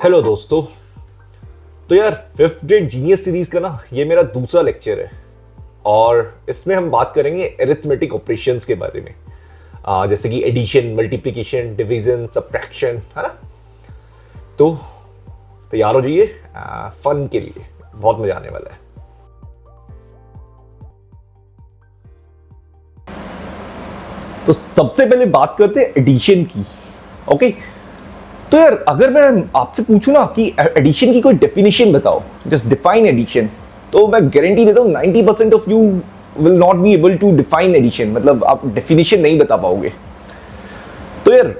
Hello दोस्तों। तो यार फिफ्थ ग्रेड जीनियस सीरीज का ना ये मेरा दूसरा लेक्चर है और इसमें हम बात करेंगे अरिथमेटिक ऑपरेशंस के बारे में, जैसे कि एडिशन, मल्टीप्लिकेशन, डिवीजन, सब्ट्रैक्शन, है ना। तो तैयार हो जाइए फन के लिए, बहुत मजा आने वाला है। तो सबसे पहले बात करते हैं एडिशन की। ओके, तो यार अगर मैं आपसे पूछूं ना कि एडिशन की कोई डेफिनेशन बताओ, जस्ट डिफाइन एडिशन, तो मैं गारंटी देता हूँ 90% of you will not be able to define addition. मतलब आप डेफिनेशन नहीं बता पाओगे। तो यार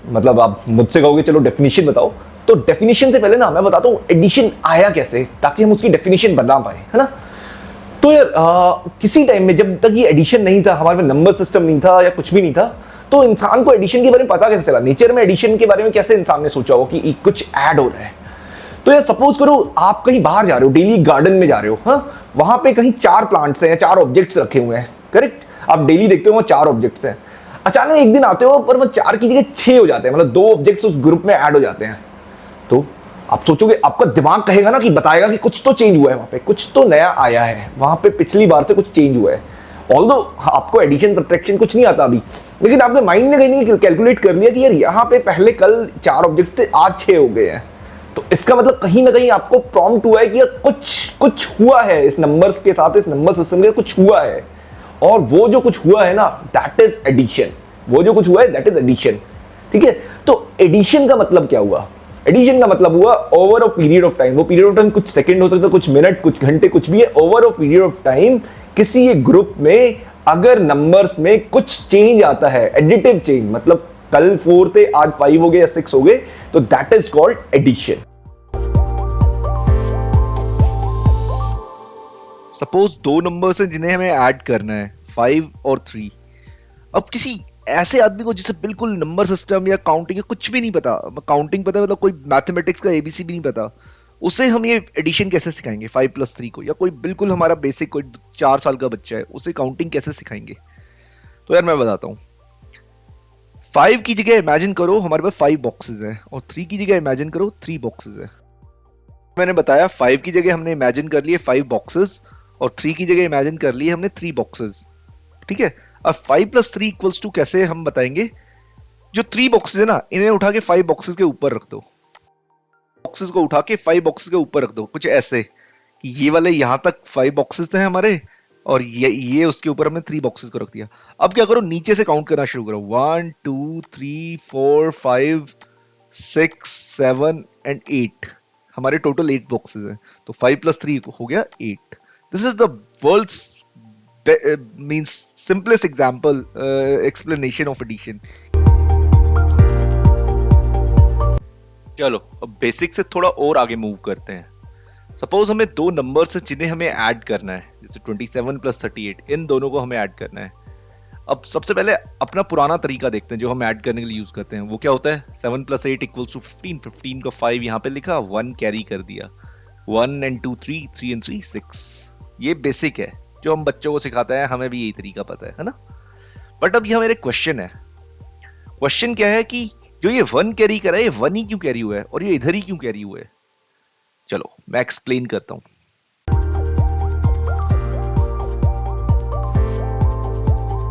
मतलब आप मुझसे कहोगे चलो डेफिनेशन बताओ, तो डेफिनेशन से पहले ना मैं बताता हूँ एडिशन आया कैसे, ताकि हम उसकी डेफिनेशन बता पाए, है ना। तो यार किसी टाइम में जब तक ये एडिशन नहीं था, हमारे में नंबर सिस्टम नहीं था या कुछ भी नहीं था, तो इंसान को एडिशन के बारे में पता कैसे चला? नेचर में एडिशन के बारे में कैसे इंसान ने सोचा हो कि कुछ ऐड हो रहा है? तो यार सपोज करो आप कहीं बाहर जा रहे हो, डेली गार्डन में जा रहे हो, हाँ, वहां पे कहीं 4 प्लांट्स हैं या 4 ऑब्जेक्ट्स रखे हुए हैं, करेक्ट। आप डेली देखते हो वहां 4 ऑब्जेक्ट्स हैं। अचानक एक दिन आते हो पर वो 4 की जगह 6 हो जाते हैं, मतलब 2 ऑब्जेक्ट्स उस ग्रुप में ऐड हो जाते हैं। तो आप सोचोगे, आपका दिमाग कहेगा ना कि बताएगा कि कुछ तो चेंज हुआ है, वहां पे कुछ तो नया आया है, वहां पे पिछली बार से कुछ चेंज हुआ है। ऑल्दो आपको एडिशन सब्ट्रैक्शन कुछ नहीं आता अभी, लेकिन आपके माइंड ने कहीं कैलकुलेट कर लिया कि यार यहाँ पे पहले कल 4 ऑब्जेक्ट से आज 6 हो गए हैं। तो इसका मतलब कहीं ना कहीं आपको प्रॉम्प्ट हुआ है कि कुछ हुआ है इस नंबर्स के साथ, इस नंबर सिस्टम के कुछ हुआ है। और वो जो कुछ हुआ है ना, दैट इज एडिशन। वो जो कुछ हुआ है दैट इज एडिशन, ठीक है। तो एडिशन का मतलब क्या हुआ? एडिशन का मतलब हुआ over a period of time. वो पीरियड ऑफ टाइम कुछ सेकंड हो सकता है, कुछ मिनट, कुछ घंटे, कुछ भी है। Over a period of time किसी एक ग्रुप में अगर नंबर्स में कुछ चेंज आता है, एडिटिव चेंज, मतलब कल 4 थे आज 5 हो गए या 6 हो गए, तो that is called addition. Suppose 2 numbers हैं जिन्हें हमें ऐड करना है, 5 और 3। अब किसी ऐसे आदमी को जिसे बिल्कुल नंबर सिस्टम या काउंटिंग या कुछ भी नहीं पता, काउंटिंग पता है मतलब कोई मैथमेटिक्स का एबीसी भी नहीं पता, उसे हम ये एडिशन कैसे सिखाएंगे 5 + 3 को? या कोई बिल्कुल हमारा बेसिक कोई 4 साल का बच्चा है, उसे काउंटिंग कैसे सिखाएंगे? तो यार मैं बताता हूँ। 5 की जगह इमेजिन करो हमारे पास 5 बॉक्सेस हैं, और 3 की जगह इमेजिन करो 3 बॉक्सेस हैं। मैंने बताया 5 की जगह हमने इमेजिन कर लिए 5 बॉक्सेस, और 3 की जगह इमेजिन कर लिए हमने 3 बॉक्सेस, ठीक है। अब 5 + 3 = कैसे हम बताएंगे? जो 3 बॉक्सेस है ना, इन्हें उठा के 5 बॉक्सेस के ऊपर रख दो। बॉक्सेस को उठा के 5 बॉक्सेस के ऊपर रख दो, कुछ ऐसे कि ये वाले यहां तक 5 बॉक्सेस हैं हमारे, और ये उसके ऊपर हमने 3 बॉक्सेस को रख दिया। अब क्या करो, नीचे से काउंट करना शुरू करो। 1 2 3 4 5 6 7 एंड 8। हमारे टोटल 8 बॉक्सेस हैं, तो 5 + 3 हो गया 8। This is the world's means simplest example explanation of addition. चलो अब बेसिक से थोड़ा और आगे मूव करते हैं। सपोज हमें 2 नंबर्स हैं जिन्हें हमें ऐड करना है, जैसे 27 + 38, इन दोनों को हमें ऐड करना है। अब सबसे पहले अपना पुराना तरीका देखते हैं जो हम ऐड करने के लिए यूज करते हैं। वो क्या होता है? 7 + 8 = 15। 15 का 5 यहाँ पे लिखा, 1 कैरी कर दिया, 1 and 2 3, 3 and 3 6। ये बेसिक है जो हम बच्चों को सिखाते हैं, हमें भी यही तरीका पता है ना। बट अब यहाँ मेरे क्वेश्चन है। क्वेश्चन क्या है कि जो ये 1 कैरी कर रहा है, ये 1 ही क्यों कैरी हुआ है, और ये इधर ही क्यों कैरी हुआ है? चलो मैं एक्सप्लेन करता हूं।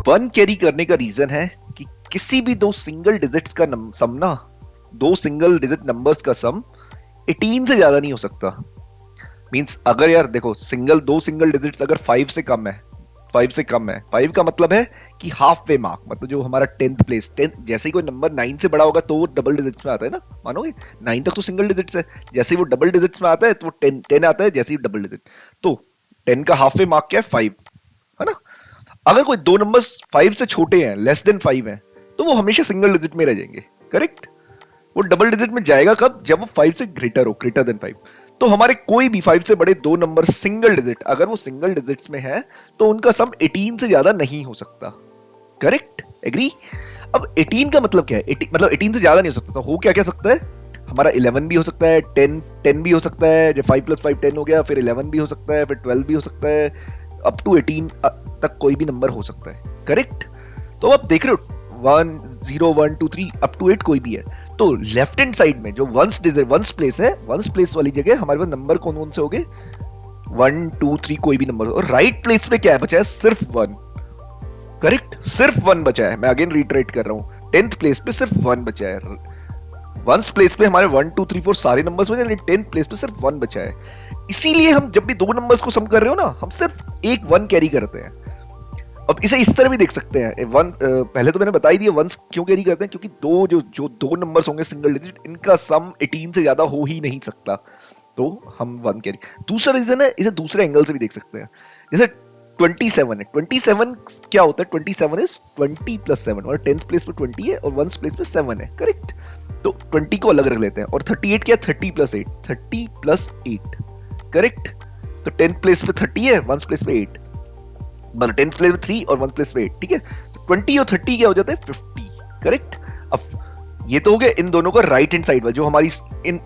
1 कैरी करने का रीजन है कि किसी भी 2 सिंगल डिजिट्स का सम ना, 2 सिंगल डिजिट नंबर्स का सम 18 से ज्यादा नहीं हो सकता। मींस अगर यार देखो, 2 सिंगल डिजिट्स अगर 5 से कम है, 5 का मतलब है कि हाफ वे मार्क, मतलब जो हमारा 10th प्लेस, 10 जैसे ही कोई नंबर 9 से बड़ा होगा तो वो डबल डिजिट्स में आता है ना, मानोगे? 9 तक तो सिंगल डिजिट्स है, जैसे ही वो डबल डिजिट्स में आता है तो वो 10 आता है, जैसे ही डबल डिजिट। तो 10 का हाफ वे मार्क क्या है? 5, है ना। अगर कोई 2 नंबर्स 5 से छोटे हैं, लेस देन 5 हैं, तो वो हमेशा सिंगल डिजिट में रह जाएंगे, करेक्ट। वो डबल डिजिट में जाएगा कब? जब वो 5 से ग्रेटर हो, ग्रेटर देन 5। तो हमारे कोई भी 5 से बड़े 2 नंबर सिंगल डिजिट, अगर वो सिंगल डिजिट्स में है, तो उनका सम 18 से ज्यादा नहीं हो सकता, करेक्ट, एग्री। अब 18 का मतलब क्या है? मतलब 18 से ज्यादा नहीं हो सकता, तो हो क्या क्या सकता है? हमारा 11 भी हो सकता है, 10 भी हो सकता है, जो 5 + 5 10 हो गया, फिर 11 भी हो सकता है, फिर 12 भी हो सकता है, अप टू 18 तक कोई भी नंबर हो सकता है, करेक्ट। तो अब देख रहे हो 1 0 1 2 3 अप टू 8 कोई भी है। तो लेफ्ट हैंड साइड में जो वंस प्लेस है, वंस प्लेस वाली जगह हमारे पास नंबर कौन कौन से हो गए, 1 2 3 कोई भी नंबर। और राइट प्लेस पे क्या है बचा है, सिर्फ 1। करेक्ट, सिर्फ 1 बचा है। मैं अगेन रिटरेट कर रहा हूं, 10th प्लेस पे सिर्फ 1 बचा है। वंस प्लेस पे हमारे 1 2 3 4 सारे नंबर्स बचे, लेकिन 10th प्लेस पे सिर्फ 1 बचा है। इसीलिए हम जब भी दो नंबर्स को सम कर रहे हो ना, हम सिर्फ एक 1 कैरी करते हैं। अब इसे इस तरह भी देख सकते हैं, पहले तो मैंने बता ही दिया वंस क्यों कैरी करते हैं, क्योंकि जो दो नंबर्स होंगे सिंगल डिजिट, इनका सम 18 से ज्यादा हो ही नहीं सकता, तो हम 1 कैरी। दूसरा रीजन है, इसे दूसरे एंगल से भी देख सकते हैं। जैसे 27 है, 27 क्या होता है, 27 इज 20 प्लस 7, और 10th प्लेस पे 20 है और 1st प्लेस पे 7 है। करेक्ट, तो 20 को अलग रख लेते हैं। और 38 क्या, 30 प्लस 8, 30 प्लस 8। करेक्ट, तो 10th प्लेस पे 30 है, 1st प्लेस पे 8, मतलब 10th प्लेस पे 3 और 1st प्लेस पे 8। ठीक है, तो 20 और 30 क्या हो जाता है, 50। करेक्ट, अब ये तो हो गया इन दोनों का राइट हैंड साइड वाला, जो हमारी इन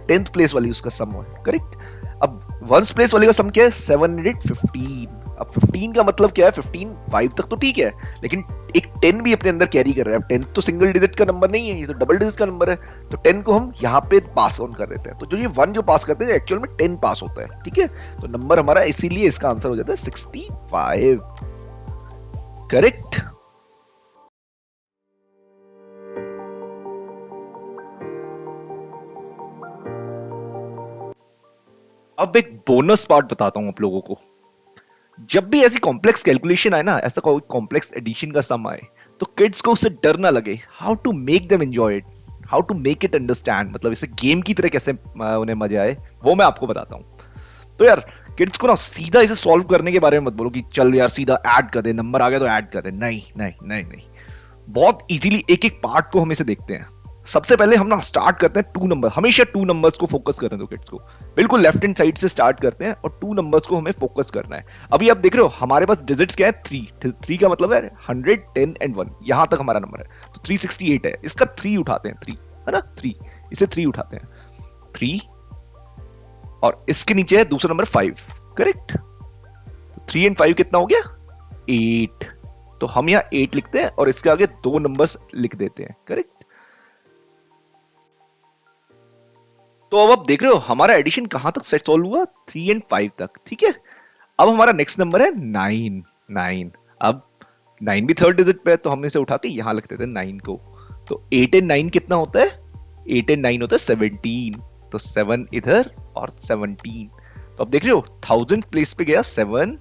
10th प्लेस वाली उसका सम है। करेक्ट, अब 1st प्लेस वाले का सम क्या है, 715। अब 15 का मतलब क्या है, 15 5 तक तो ठीक है, लेकिन एक 10 भी अपने अंदर कैरी कर रहा है। अब 10 तो सिंगल डिजिट का नंबर नहीं है, ये तो डबल डिजिट का नंबर है, तो 10 को हम यहाँ पे पास ऑन कर देते हैं। तो जो ये 1 जो पास करते हैं, एक्चुअल में 10 पास होता है। ठीक है, तो नंबर हमारा इसीलिए इसका आंसर हो जाता है 65। करेक्ट। अब एक बोनस पार्ट बताता हूं आप लोगों को। जब भी ऐसी कॉम्प्लेक्स कैलकुलेशन आए ना, ऐसा कोई कॉम्प्लेक्स एडिशन का सम आए, तो किड्स को उससे डर ना लगे। How to make them enjoy it, how to make it understand, मतलब इसे गेम की तरह कैसे उन्हें मजा आए, वो मैं आपको बताता हूं। तो यार किड्स को ना सीधा इसे सॉल्व करने के बारे में मत बोलो कि चल यार सीधा ऐड कर दे, नंबर आ गया तो ऐड कर दे। नहीं नहीं नहीं नहीं, बहुत इजीली एक एक पार्ट को हम इसे देखते हैं। सबसे पहले हम ना स्टार्ट करते हैं 2 नंबर, हमेशा 2 नंबर्स को फोकस करने दो किड्स को। बिल्कुल लेफ्ट हैंड साइड से स्टार्ट करते हैं और 2 नंबर्स को हमें फोकस करना है। अभी आप देख रहे हो हमारे पास डिजिट्स क्या है, 3 का मतलब है 100 10 एंड 1, यहां तक हमारा नंबर है, तो 368 है। इसका 3 उठाते हैं, 3 है ना, 3, इसे 3 उठाते हैं, 3, और इसके नीचे है दूसरा नंबर 5। करेक्ट, तो 3 एंड 5 कितना हो गया, 8। तो हम यहां 8 लिखते हैं और इसके आगे 2 नंबर्स लिख देते हैं। करेक्ट, तो अब आप देख रहे हो हमारा एडिशन कहां तक सेट सॉल्व हुआ, 3 एंड 5 तक। ठीक है, अब हमारा नेक्स्ट नंबर है 9। अब 9 भी थर्ड डिजिट पे है, तो हम इसे उठा के यहां लिख देते हैं 9 को। तो 8 एंड 9 कितना होता है, 8 एंड 9 होता है 17, तो 7 इधर और 17। तो अब देख रहे हो 1000 प्लेस पे गया 7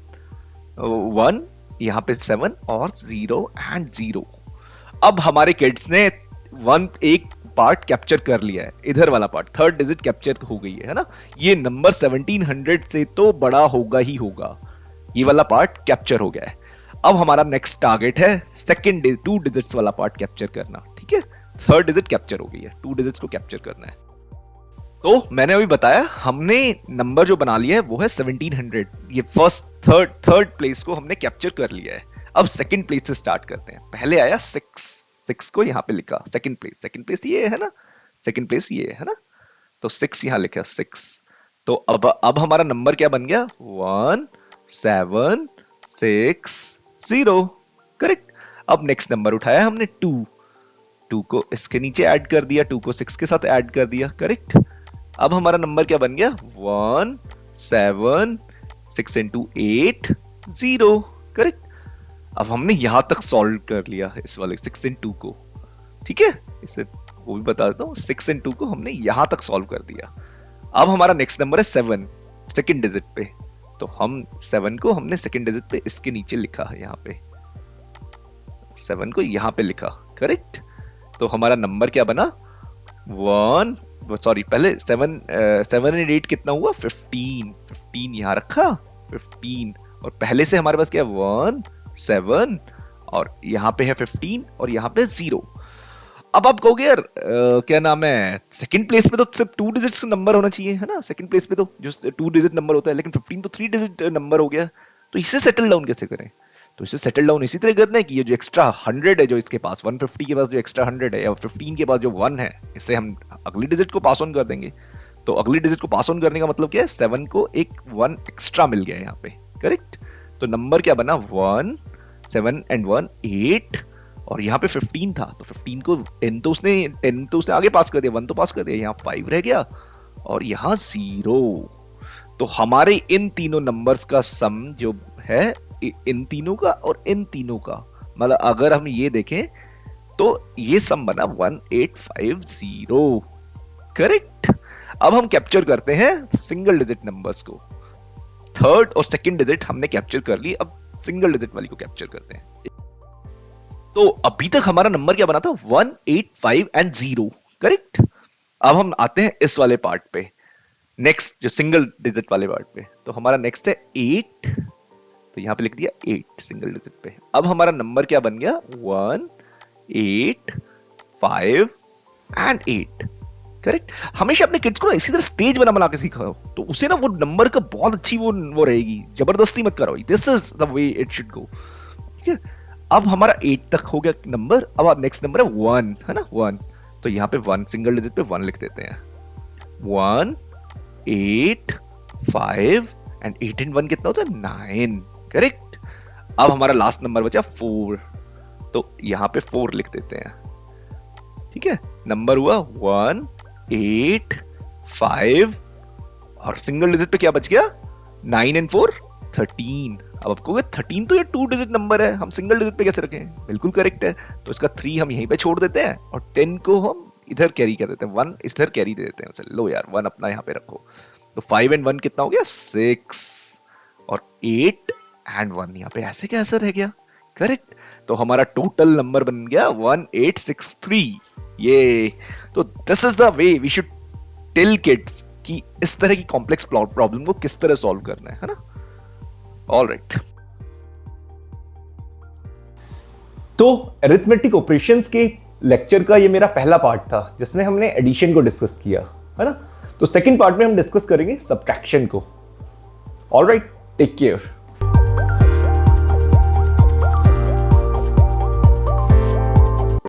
1, यहां पे 7 और 0 एंड 0। अब हमारे किड्स ने एक पार्ट कैप्चर कर लिया है, इधर वाला पार्ट, थर्ड डिजिट कैप्चर हो गई है ना। ये नंबर 1700 से तो बड़ा होगा ही होगा, ये वाला पार्ट कैप्चर हो गया है। अब हमारा नेक्स्ट टारगेट है सेकंड 2 डिजिट्स वाला पार्ट कैप्चर करना। ठीक है, थर्ड डिजिट कैप्चर हो गई है, 2 डिजिट्स को कैप्चर करना है। तो मैंने अभी बताया हमने नंबर जो बना लिया है वो है 1700, ये फर्स्ट थर्ड प्लेस को हमने कैप्चर कर लिया है। अब सेकंड प्लेस से स्टार्ट करते हैं। पहले आया 6 को यहाँ पे लिखा, सेकंड प्लेस ये है ना, सेकंड प्लेस ये है ना, तो 6 यहाँ लिखा 6। तो अब हमारा नंबर क्या बन गया, 1 7 6 0। करेक्ट, अब नेक्स्ट नंबर उठाया हमने 2 को इसके नीचे ऐड कर दिया, 2 को 6 के साथ ऐड कर दिया। करेक्ट, अब हमारा नंबर क्या बन गया, 1 7 6 into 8 0। करेक्ट, अब हमने यहां तक सॉल्व कर लिया इस वाले 6 and 2 को। ठीक है, इसे वो भी बता देता हूं, 6 and 2 को हमने यहां तक सॉल्व कर दिया। अब हमारा नेक्स्ट नंबर है 7 सेकंड डिजिट पे, तो हम 7 को हमने सेकंड डिजिट पे इसके नीचे लिखा है, यहाँ पे 7 को यहां पे लिखा। करेक्ट, तो हमारा नंबर क्या बना, पहले 7 and 8 कितना हुआ, 15 यहां रखा 15, और पहले से हमारे पास क्या है 1 7 और यहाँ पे है 15 और यहाँ पे 0। अब आप कहोगे यार क्या नाम है, सेकंड प्लेस पे तो सिर्फ 2 डिजिट्स का नंबर होना चाहिए है ना, सेकंड प्लेस पे तो जो 2 डिजिट नंबर होता है, लेकिन 15 तो 3 डिजिट नंबर हो गया, तो इसे सेटल डाउन कैसे करें। तो इसे सेटल डाउन इसी तरह करना है कि ये जो एक्स्ट्रा 100 है जो इसके पास, 150 के पास जो एक्स्ट्रा 100 है, या 15 के पास जो 1 है, इससे हम अगली डिजिट को पास ऑन कर देंगे। तो अगली डिजिट को पास ऑन करने का मतलब क्या है, 7 को एक 1 एक्स्ट्रा मिल गया यहाँ पे। करेक्ट, तो नंबर क्या बना, 1 7 and 1 8, और यहाँ पे 15 था, तो 15 को 10 तो उसने आगे पास कर दिया, 1 तो पास कर दिया, यहाँ 5 रह गया और यहाँ 0। तो हमारे इन तीनों नंबर्स का सम जो है इन तीनों का और इन तीनों का, मतलब अगर हम ये देखें तो ये सम बना 1850। करेक्ट। अब हम कैप्चर करते हैं सिंगल डिजिट नंबर्स को। थर्ड और सेकंड डिजिट हमने कैप्चर कर ली, अब सिंगल डिजिट वाली को कैप्चर करते हैं। तो अभी तक हमारा नंबर क्या बना था, 1, 8, 5 एंड 0। करेक्ट। अब हम आते हैं इस वाले पार्ट पे, नेक्स्ट जो सिंगल डिजिट वाले पार्ट पे। तो हमारा नेक्स्ट है 8, तो यहां पे लिख दिया 8 सिंगल डिजिट पे। अब हमारा नंबर क्या बन गया, 1, 8, 5 एंड 8। करेक्ट। हमेशा अपने किड्स को ना इसी तरह स्टेज बना के सिखाओ, तो उसे ना वो नंबर का बहुत अच्छी वो रहेगी, जबरदस्ती मत कराओ। This is the way it should go. ठीक है। अब हमारा 8 तक हो गया नंबर, अब नेक्स्ट नंबर है 1, है ना, 1। तो यहाँ पे 1 सिंगल डिजिट पे 1 लिख देते हैं। 1, 8, 5 एंड 8 एंड 1 कितना होता है, 9। करेक्ट। अब हमारा लास्ट नंबर बचा 4, तो यहाँ पे 4 लिख देते हैं। ठीक है। नंबर हुआ 1, 8, 5 और सिंगल डिजिट पे क्या बच गया, 9 एंड 4 13। अब आपको 13 तो ये 2 डिजिट नंबर है, हम सिंगल डिजिट पे कैसे रखें, बिल्कुल करेक्ट है। तो इसका 3 हम यहीं पे छोड़ देते हैं और 10 को हम इधर कैरी कर देते हैं, 1 इधर कैरी दे देते हैं। लो यार 1 अपना यहाँ पे रखो। तो 5 एंड 1 कितना हो गया, 6 और 8 एंड 1 यहाँ पे ऐसे कैसे रह गया। करेक्ट। तो हमारा टोटल नंबर बन गया 1863। ये तो this is the way we should tell kids कि इस तरह की कॉम्प्लेक्स प्रॉब्लम को किस तरह सॉल्व करना है ना। ऑलराइट। तो अरिथमेटिक ऑपरेशंस के लेक्चर का ये मेरा पहला पार्ट था जिसमें हमने एडिशन को डिस्कस किया, है ना। तो सेकंड पार्ट में हम डिस्कस करेंगे सब्ट्रैक्शन को। Alright, take care.